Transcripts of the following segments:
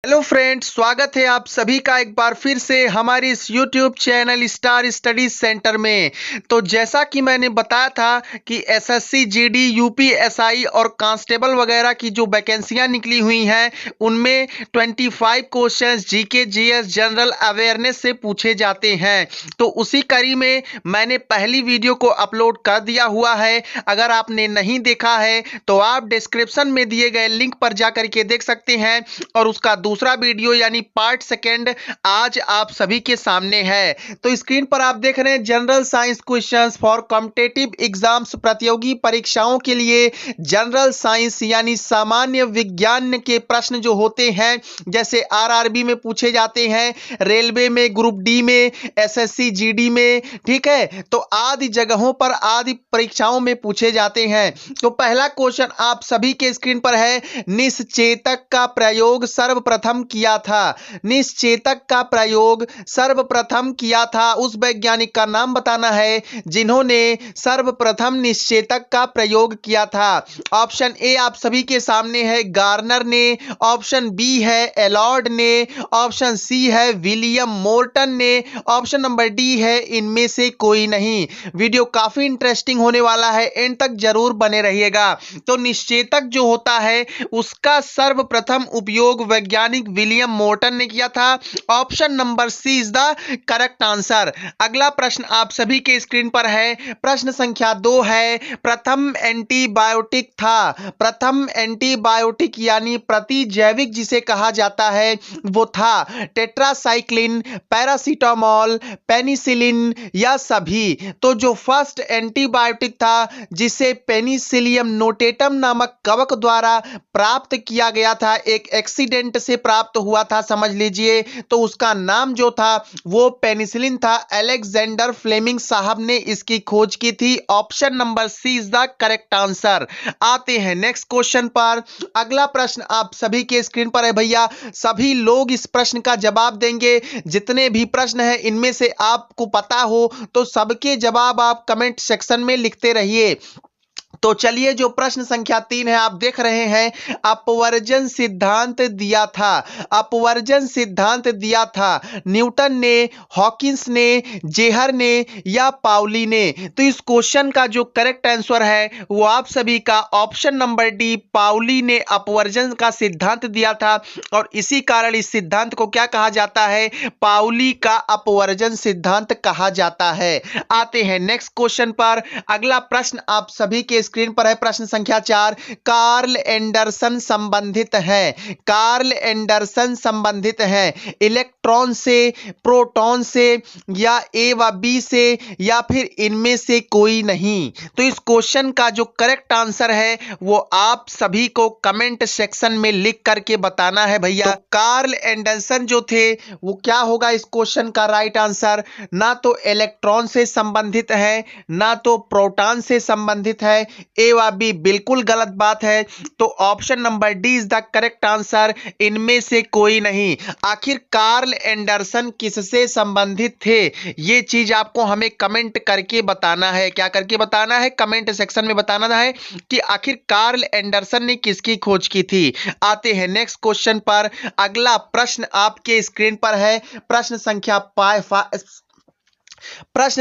Hello friends, स्वागत है आप सभी का एक बार फिर से हमारे इस YouTube channel star studies centre में। तो जैसा कि मैंने बताया था कि एसएससी, जीडी, यूपीएसआई और कांस्टेबल वगैरह की जो वैकेंसियां निकली हुई हैं उनमें 25 questions GK, GS, general awareness से पूछे जाते हैं। तो उसी कड़ी में मैंने पहली वीडियो को अपलोड कर दिया हुआ है। अगर आपने नहीं देखा है तो आप डिस्क्रिप्शन में दिए गए लिंक पर जाकर के देख सकते हैं। और उसका दूसरा वीडियो यानी पार्ट सेकेंड आज आप सभी के सामने है। तो स्क्रीन पर आप देख रहे हैं general science questions for competitive exams, प्रतियोगी परीक्षाओं के लिए जनरल साइंस यानी सामान्य विज्ञान के प्रश्न जो होते हैं, जैसे आरआरबी में पूछे जाते हैं, रेलवे में, ग्रुप डी में, एसएससी जीडी में, ठीक है, तो आदि जगहों पर आदि परीक्षाओं में पूछे जाते हैं। तो पहला क्वेश्चन आप सभी के स्क्रीन पर है, निश्चेतक का प्रयोग सर्वप्रथम किया था। निश्चेतक का प्रयोग सर्वप्रथम किया था, उस वैज्ञानिक का नाम बताना है जिन्होंने सर्वप्रथम निश्चेतक का प्रयोग किया था। ऑप्शन ए आप सभी के सामने है, गार्नर ने। ऑप्शन बी है एलॉर्ड ने। ऑप्शन सी है विलियम मोर्टन ने। ऑप्शन नंबर डी है इनमें से कोई नहीं। वीडियो काफी इंटरेस्टिंग होने वाला है, एंड तक जरूर बने रहिएगा। तो निश्चेतक जो होता है उसका सर्वप्रथम उपयोग वैज्ञानिक विलियम मोर्टन ने किया था। Option number C is the correct answer. अगला प्रश्न आप सभी के स्क्रीन पर है, प्रश्न संख्या 2 है, प्रथम एंटीबायोटिक था। प्रथम एंटीबायोटिक यानी प्रतिजैविक जिसे कहा जाता है वो था टेट्रासाइक्लिन, पैरासीटामोल, पेनिसिलिन या सभी। तो जो फर्स्ट एंटीबायोटिक था जिसे पेनिसिलियम नोटेटम नामक कवक द्वारा प्राप्त किया गया था, एक एक्सीडेंट से प्राप्त हुआ था समझ लीजिए, तो उसका नाम जो था वो पेनिसिलिन था। अलेक्जेंडर फ्लेमिंग साहब ने इसकी खोज की थी। Option number C is the correct answer. आते हैं नेक्स्ट क्वेश्चन पर। अगला प्रश्न आप सभी के स्क्रीन पर है भैया, सभी लोग इस प्रश्न का जवाब देंगे। जितने भी प्रश्न हैं इनमें से आपको पता हो तो सबके जवाब आप कमेंट सेक्शन में लिखते रहिए। तो चलिए, जो प्रश्न संख्या 3 है आप देख रहे हैं, अपवर्जन सिद्धांत दिया था। अपवर्जन सिद्धांत दिया था न्यूटन ने, हॉकिंस ने, जेहर ने या पाउली ने। तो इस क्वेश्चन का जो करेक्ट आंसर है वो आप सभी का ऑप्शन नंबर डी, पाउली ने अपवर्जन का सिद्धांत दिया था। और इसी कारण इस सिद्धांत को क्या कहा जाता है, पाउली का अपवर्जन सिद्धांत कहा जाता है। आते हैं नेक्स्ट क्वेश्चन पर। अगला प्रश्न आप सभी के स्क्रीन पर है, प्रश्न संख्या 4, कार्ल एंडरसन संबंधित है। कार्ल एंडरसन संबंधित है इलेक्ट्रॉन से, प्रोटॉन से या ए व बी से या फिर इनमें से कोई नहीं। तो इस क्वेश्चन का जो करेक्ट आंसर है वो आप सभी को कमेंट सेक्शन में लिख करके बताना है भैया। तो कार्ल एंडरसन जो थे वो क्या होगा इस क्वेश्चन का राइट आंसर, ना तो इलेक्ट्रॉन से संबंधित है ना तो प्रोटॉन से संबंधित है। ए व बी बिल्कुल गलत बात है। तो option number D is the correct answer, इनमें से कोई नहीं। आखिर कार्ल एंडरसन किससे संबंधित थे, ये चीज आपको हमें कमेंट करके बताना है। क्या करके बताना है, कमेंट सेक्शन में बताना है कि आखिर कार्ल एंडरसन ने किसकी खोज की थी। आते हैं नेक्स्ट क्वेश्चन पर। अगला प्रश्न आपके स्क्रीन पर है, प्रश्न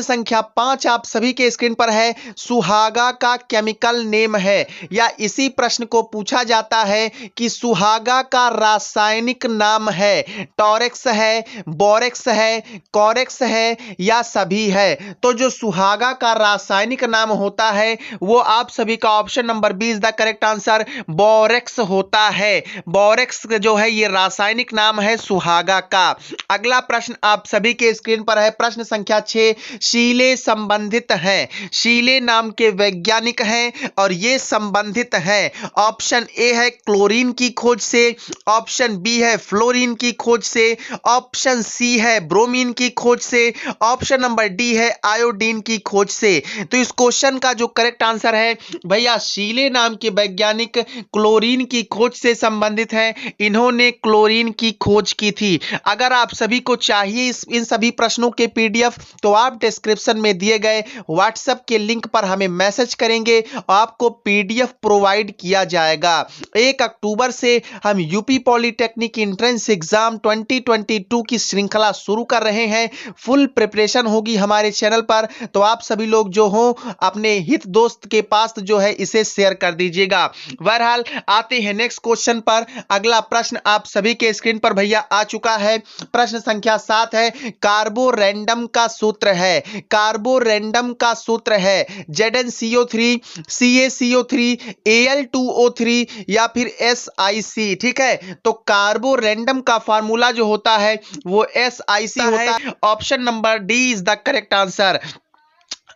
संख्या 5 आप सभी के स्क्रीन पर है, सुहागा का केमिकल नेम है, या इसी प्रश्न को पूछा जाता है कि सुहागा का रासायनिक नाम है, टॉरेक्स है, बोरेक्स है, कोरेक्स है या सभी है। तो जो सुहागा का रासायनिक नाम होता है वो आप सभी का option number B is the correct answer, borax होता है। बोरेक्स जो है ये रासायनिक नाम है सुहागा का। अगला प्रश्न आप सभी के स्क्रीन पर है, प्रश्न संख्या 6, शीले संबंधित हैं। शीले नाम के वैज्ञानिक हैं और ये संबंधित हैं। ऑप्शन ए है क्लोरीन की खोज से, ऑप्शन बी है फ्लोरीन की खोज से, ऑप्शन सी है ब्रोमीन की खोज से, ऑप्शन नंबर डी है आयोडीन की खोज से। तो इस क्वेश्चन का जो करेक्ट आंसर है भैया, शीले नाम के वैज्ञानिक क्लोरीन की खोज से संबंधित हैं। इन्होंने क्लोरीन की खोज की थी। अगर आप सभी को चाहिए इन सभी प्रश्नों के पीडीएफ तो आप डिस्क्रिप्शन में दिए गए व्हाट्सएप के लिंक पर हमें मैसेज करेंगे, आपको पीडीएफ प्रोवाइड किया जाएगा। 1 अक्टूबर से हम यूपी पॉलिटेक्निक एंट्रेंस एग्जाम 2022 की श्रृंखला शुरू कर रहे हैं। फुल प्रिपरेशन होगी हमारे चैनल पर, तो आप सभी लोग जो हो अपने हित दोस्त के पास जो है इसे शेयर कर दीजिएगा। बहरहाल आते हैं नेक्स्ट क्वेश्चन पर। अगला प्रश्न आप सभी के स्क्रीन पर भैया आ चुका है। प्रश्न संख्या 7 है, कार्बोरेंडम का सूत्र है, कार्बोरेंडम का सूत्र है ZnCO3, CaCO3, Al2O3 या फिर SiC। ठीक है, तो कार्बोरेंडम का फार्मूला जो होता है वो SiC होता है। Option number D is the correct answer.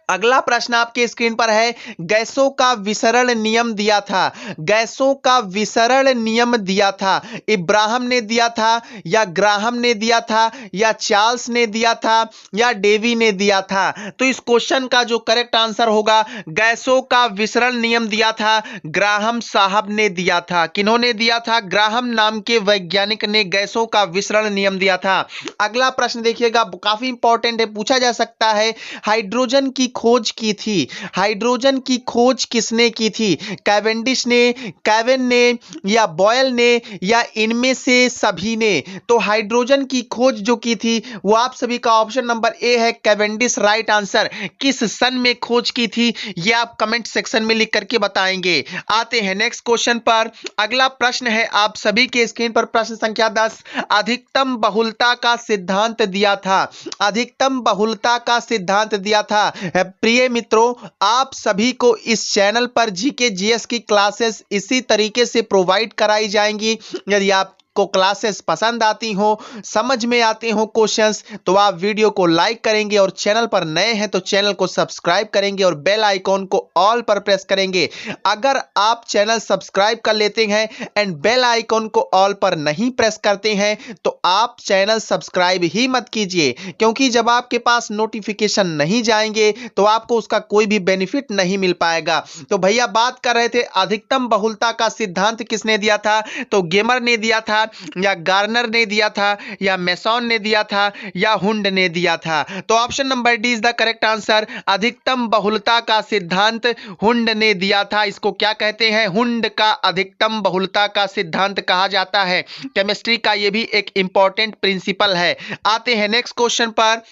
अगला प्रश्न आपके स्क्रीन पर है, गैसों का विसरण नियम दिया था, गैसों का विसरण नियम दिया था, इब्राहम ने दिया था या ग्राहम ने दिया था या चार्ल्स ने दिया था या डेवी ने दिया था। तो इस क्वेश्चन का जो करेक्ट आंसर होगा, गैसों का विसरण नियम दिया था ग्राहम साहब ने दिया था। किन्होंने दिया था? ग्राहम नाम के वैज्ञानिक ने गैसों का विसरण नियम दिया था। अगला प्रश्न देखिएगा, काफी इंपॉर्टेंट है, पूछा जा सकता है, हाइड्रोजन की खोज की थी, हाइड्रोजन की खोज किसने की थी? कैवेंडिश ने, केविन ने या बॉयल ने या इनमें से सभी ने? तो हाइड्रोजन की खोज जो की थी वो आप सभी का ऑप्शन नंबर ए है, कैवेंडिश राइट आंसर। किस सन में खोज की थी ये आप कमेंट सेक्शन में लिख करके बताएंगे। आते हैं नेक्स्ट क्वेश्चन पर। अगला प्रश्न है आप सभी के स्क्रीन पर, प्रश्न संख्या 10, अधिकतम बहुलता का सिद्धांत दिया था, अधिकतम बहुलता का सिद्धांत दिया था। प्रिय मित्रों, आप सभी को इस चैनल पर जीके जीएस की क्लासेस इसी तरीके से प्रोवाइड कराई जाएंगी। यदि आप को क्लासेस पसंद आती हो, समझ में आते हो क्वेश्चंस, तो आप वीडियो को लाइक करेंगे और चैनल पर नए हैं तो चैनल को सब्सक्राइब करेंगे और बेल आइकॉन को ऑल पर प्रेस करेंगे। अगर आप चैनल सब्सक्राइब कर लेते हैं एंड बेल आइकॉन को ऑल पर नहीं प्रेस करते हैं तो आप चैनल सब्सक्राइब ही मत कीजिए, क्योंकि जब आपके पास नोटिफिकेशन नहीं जाएंगे तो आपको उसका कोई भी बेनिफिट नहीं मिल पाएगा। तो भैया बात कर रहे थे अधिकतम बहुलता का सिद्धांत किसने दिया था? तो गेमर ने दिया था या गार्नर ने दिया था या मेसॉन ने दिया था या हुंड ने दिया था। तो option number D is the correct answer. अधिकतम बहुलता का सिद्धांत हुंड ने दिया था। इसको क्या कहते हैं? हुंड का अधिकतम बहुलता का सिद्धांत कहा जाता है। केमिस्ट्री का यह भी एक इंपॉर्टेंट प्रिंसिपल है। आते हैं नेक्स्ट क्वेश्चन पर।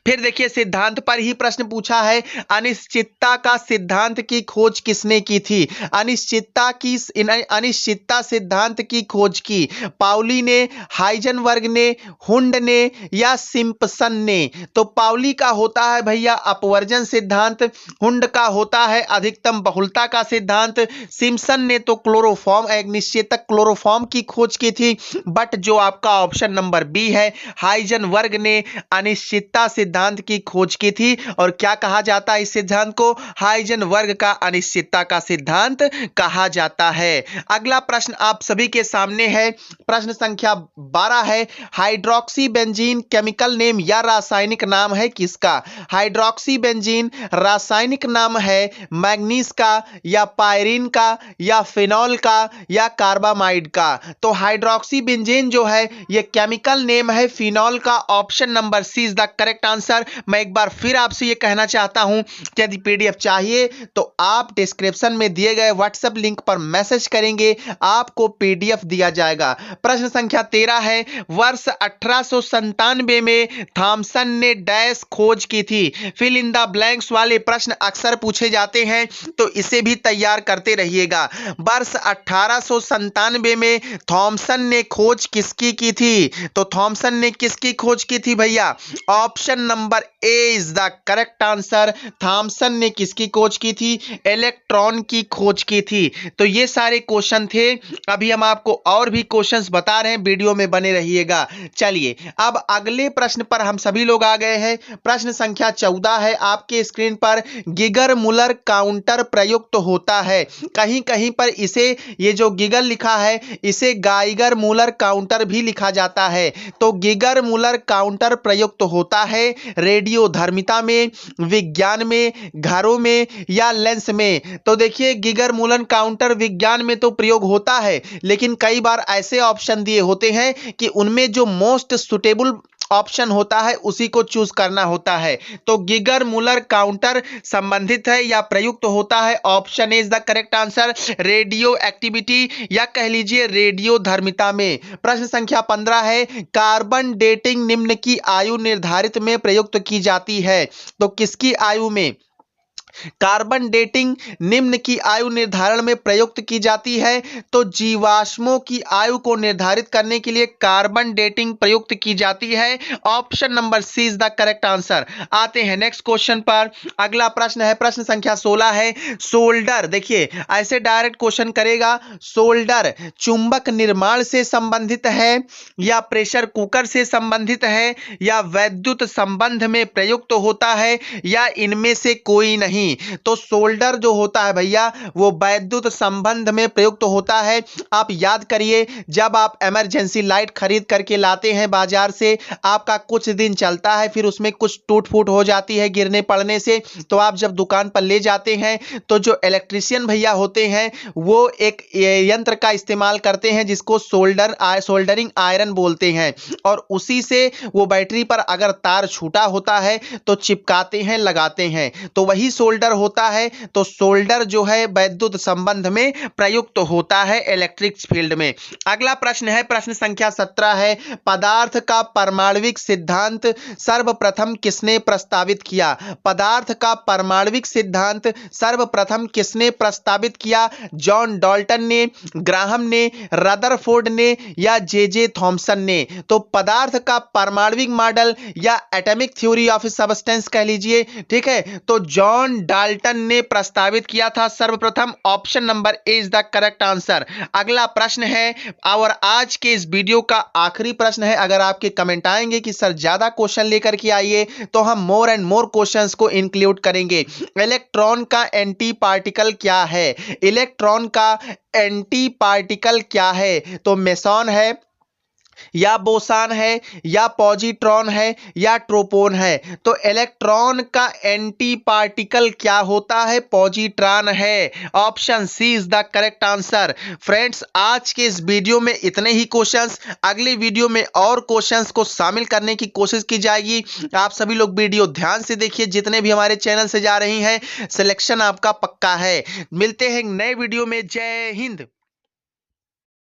फिर देखिए सिद्धांत पर ही प्रश्न पूछा है, अनिश्चितता का सिद्धांत की खोज किसने की थी? अनिश्चितता सिद्धांत की खोज की पाउली ने, हाइजेनबर्ग ने, हुंड ने या सिम्पसन ने? तो पाउली का होता है भैया अपवर्जन सिद्धांत, हुंड का होता है अधिकतम बहुलता का सिद्धांत, सिम्पसन ने तो क्लोरोफॉर्म अनिश्चितक क्लोरोफॉर्म की खोज की थी। बट जो आपका ऑप्शन नंबर बी है, हाइजेनबर्ग ने अनिश्चितता सिद्धांत की खोज की थी। और क्या कहा जाता है इस सिद्धांत को? हाइजेनबर्ग का अनिश्चितता का सिद्धांत कहा जाता है। अगला प्रश्न आप सभी के सामने है, प्रश्न संख्या 12 है, हाइड्रोक्सी बेंजीन केमिकल नेम या रासायनिक नाम है किसका? हाइड्रोक्सी बेंजीन रासायनिक नाम है मैग्नीज का या पायरीन का या फिनॉल का या कार्बामाइड का? तो हाइड्रोक्सी बेंजीन जो है यह केमिकल नेम है फिनॉल का। Option number C is the correct answer. मैं एक बार फिर आपसे यह कहना चाहता हूं कि यदि पीडीएफ चाहिए तो आप डिस्क्रिप्शन में दिए गए व्हाट्सएप लिंक पर मैसेज करेंगे, आपको पीडीएफ दिया जाएगा। प्रश्न संख्या 13 है, वर्ष 1897 में थॉमसन ने डैश खोज की थी। फिल इन द ब्लैंक्स वाले प्रश्न अक्सर पूछे जाते हैं तो इसे भी तैयार करते रहिएगा। वर्ष 1897 में थॉमसन ने खोज किसकी की थी? तो थॉमसन ने किसकी खोज की थी भैया? Option number A is the correct answer. Thomson ने किसकी खोज की थी? इलेक्ट्रॉन की खोज की थी। तो ये सारे क्वेश्चन थे। अभी हम आपको और भी क्वेश्चंस बता रहे हैं, वीडियो में बने रहिएगा। चलिए अब अगले प्रश्न पर हम सभी लोग आ गए हैं। प्रश्न संख्या 14 है आपके स्क्रीन पर, गिगर मुलर काउंटर प्रयुक्त होता है। कहीं कहीं पर इसे ये जो गिगर लिखा है इसे गाइगर मुलर काउंटर भी लिखा जाता है। तो गिगर मुलर काउंटर प्रयुक्त होता है रेडियोधर्मिता में, विज्ञान में, घरों में या लेंस में? तो देखिए गिगर मुलर काउंटर विज्ञान में तो प्रयोग होता है, लेकिन कई बार ऐसे ऑप्शन दिए होते हैं कि उनमें जो मोस्ट सुटेबल ऑप्शन होता है उसी को चूज करना होता है। तो गिगर मुलर काउंटर संबंधित है या प्रयुक्त होता है, option is the correct answer, radio activity या कह लीजिए रेडियो धर्मिता में। प्रश्न संख्या 15 है, कार्बन डेटिंग निम्न की आयु निर्धारित में प्रयुक्त की जाती है। तो किसकी आयु में कार्बन डेटिंग निम्न की आयु निर्धारण में प्रयुक्त की जाती है? तो जीवाश्मों की आयु को निर्धारित करने के लिए कार्बन डेटिंग प्रयुक्त की जाती है। Option number C is the correct answer. आते हैं नेक्स्ट क्वेश्चन पर। अगला प्रश्न है, प्रश्न संख्या 16 है, सोल्डर, देखिए ऐसे डायरेक्ट क्वेश्चन करेगा, सोल्डर चुंबक निर्माण से संबंधित है या प्रेशर कुकर से संबंधित है या वैद्युत संबंध में प्रयुक्त होता है या इनमें से कोई नहीं? तो सोल्डर जो होता है भैया वो वैद्युत संबंध में प्रयुक्त होता है। आप याद करिए, जब आप इमरजेंसी लाइट खरीद करके लाते हैं बाजार से, आपका कुछ दिन चलता है, फिर उसमें कुछ टूट फूट हो जाती है गिरने पड़ने से, तो आप जब दुकान पर ले जाते हैं तो जो इलेक्ट्रीशियन भैया होते हैं वो एक यंत्र का इस्तेमाल करते हैं जिसको सोल्डरिंग आयरन बोलते हैं, और उसी से वो बैटरी पर अगर तार छूटा होता है तो चिपकाते हैं, लगाते हैं, तो वही सोल्डर होता है। तो सोल्डर जो है वैद्युत संबंध में प्रयुक्त होता है इलेक्ट्रिक फील्ड में। अगला प्रश्न है, प्रश्न संख्या 17 है, पदार्थ का परमाणविक सिद्धांत सर्वप्रथम किसने प्रस्तावित किया? पदार्थ का परमाणविक सिद्धांत सर्वप्रथम किसने प्रस्तावित किया? जॉन डाल्टन ने, ग्राहम ने, रदरफोर्ड ने या जे थॉमसन ने? तो पदार्थ का परमाणविक मॉडल या एटॉमिक थ्योरी ऑफ सब्सटेंस कह लीजिए, ठीक है, तो जॉन डाल्टन ने प्रस्तावित किया था सर्वप्रथम। Option number A is the correct answer. अगला प्रश्न है और आज के इस वीडियो का आखिरी प्रश्न है। अगर आपके कमेंट आएंगे कि सर ज्यादा क्वेश्चन लेकर के आइए तो हम मोर एंड मोर क्वेश्चंस को इंक्लूड करेंगे। इलेक्ट्रॉन का एंटी पार्टिकल क्या है? इलेक्ट्रॉन का एंटी पार्टिकल क्या है? तो मेसॉन है या बोसान है या पॉजिट्रॉन है या ट्रोपोन है? तो इलेक्ट्रॉन का एंटी पार्टिकल क्या होता है? पॉजिट्रॉन है। Option C is the correct answer. Friends, आज के इस वीडियो में इतने ही क्वेश्चंस, अगले वीडियो में और क्वेश्चंस को शामिल करने की कोशिश की जाएगी। आप सभी लोग वीडियो ध्यान से देखिए, जितने भी हमारे चैनल से जा रही हैं, सिलेक्शन आपका पक्का है। मिलते हैं नए वीडियो में। जय हिंद।